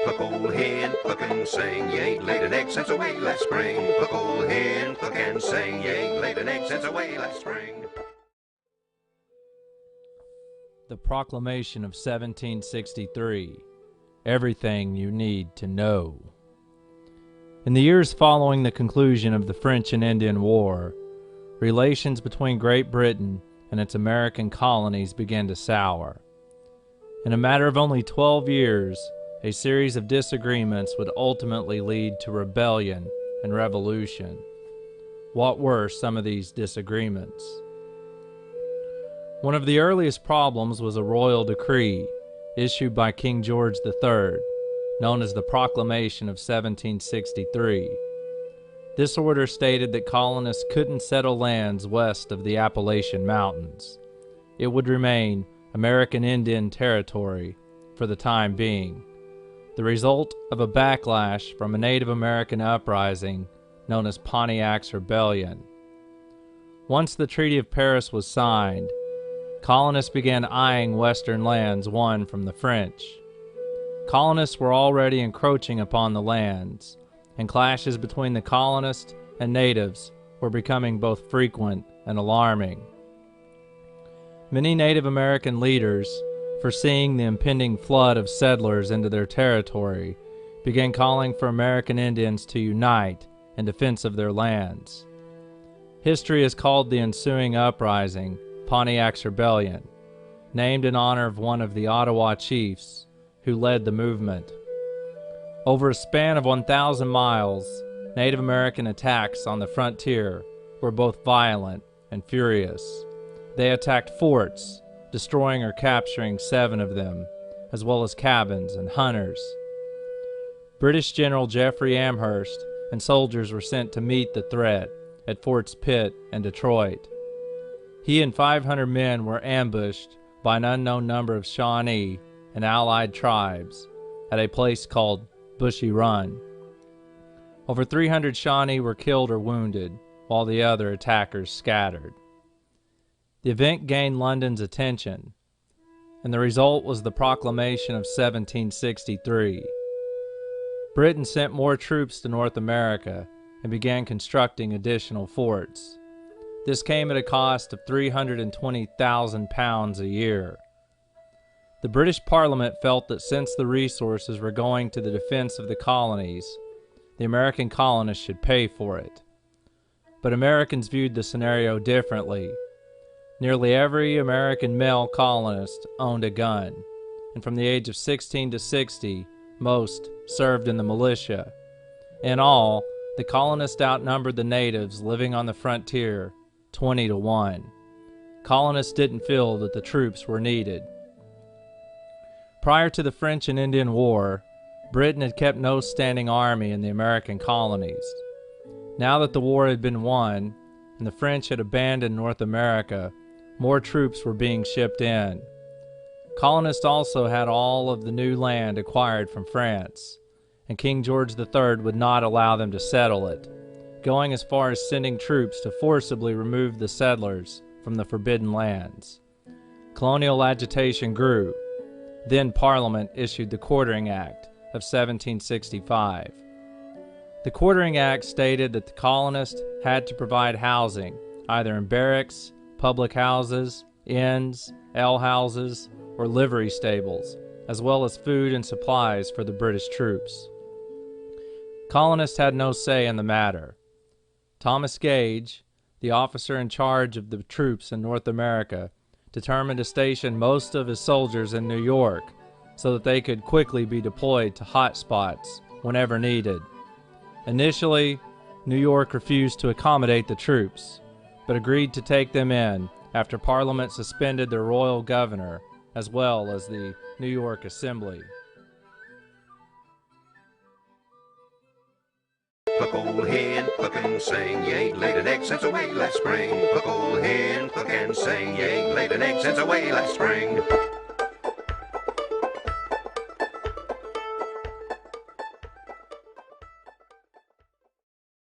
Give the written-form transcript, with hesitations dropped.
Cluck old hen, cluck and sing, you ain't laid an egg since away last spring. Cluck old hen, cluck and sing, you ain't laid an egg since away last spring. The Proclamation of 1763. Everything you need to know. In the years following the conclusion of the French and Indian War, relations between Great Britain and its American colonies began to sour. In a matter of only 12 years, a series of disagreements would ultimately lead to rebellion and revolution. What were some of these disagreements? One of the earliest problems was a royal decree issued by King George III, known as the Proclamation of 1763. This order stated that colonists couldn't settle lands west of the Appalachian Mountains. It would remain American Indian territory for the time being, the result of a backlash from a Native American uprising known as Pontiac's Rebellion. Once the Treaty of Paris was signed, colonists began eyeing western lands won from the French. Colonists were already encroaching upon the lands, and clashes between the colonists and natives were becoming both frequent and alarming. Many Native American leaders, foreseeing the impending flood of settlers into their territory, began calling for American Indians to unite in defense of their lands. History has called the ensuing uprising Pontiac's Rebellion, named in honor of one of the Ottawa chiefs who led the movement. Over a span of 1,000 miles, Native American attacks on the frontier were both violent and furious. They attacked forts, destroying or capturing 7 of them, as well as cabins and hunters. British General Geoffrey Amherst and soldiers were sent to meet the threat at Forts Pitt and Detroit. He and 500 men were ambushed by an unknown number of Shawnee and allied tribes at a place called Bushy Run. Over 300 Shawnee were killed or wounded, while the other attackers scattered. The event gained London's attention, and the result was the Proclamation of 1763. Britain sent more troops to North America and began constructing additional forts. This came at a cost of £320,000 a year. The British Parliament felt that since the resources were going to the defense of the colonies, the American colonists should pay for it. But Americans viewed the scenario differently. Nearly every American male colonist owned a gun, and from the age of 16 to 60, most served in the militia. In all, the colonists outnumbered the natives living on the frontier 20 to 1. Colonists didn't feel that the troops were needed. Prior to the French and Indian War, Britain had kept no standing army in the American colonies. Now that the war had been won, and the French had abandoned North America, more troops were being shipped in. Colonists also had all of the new land acquired from France, and King George III would not allow them to settle it, going as far as sending troops to forcibly remove the settlers from the forbidden lands. Colonial agitation grew. Then Parliament issued the Quartering Act of 1765. The Quartering Act stated that the colonists had to provide housing, either in barracks, public houses, inns, alehouses, or livery stables, as well as food and supplies for the British troops. Colonists had no say in the matter. Thomas Gage, the officer in charge of the troops in North America, determined to station most of his soldiers in New York so that they could quickly be deployed to hot spots whenever needed. Initially, New York refused to accommodate the troops, but agreed to take them in after Parliament suspended their royal governor as well as the New York Assembly. Cluck old hen, cluck and sing, you ain't laid an egg since away last spring. Cluck old hen, cluck and sing, you ain't laid an egg since away last spring.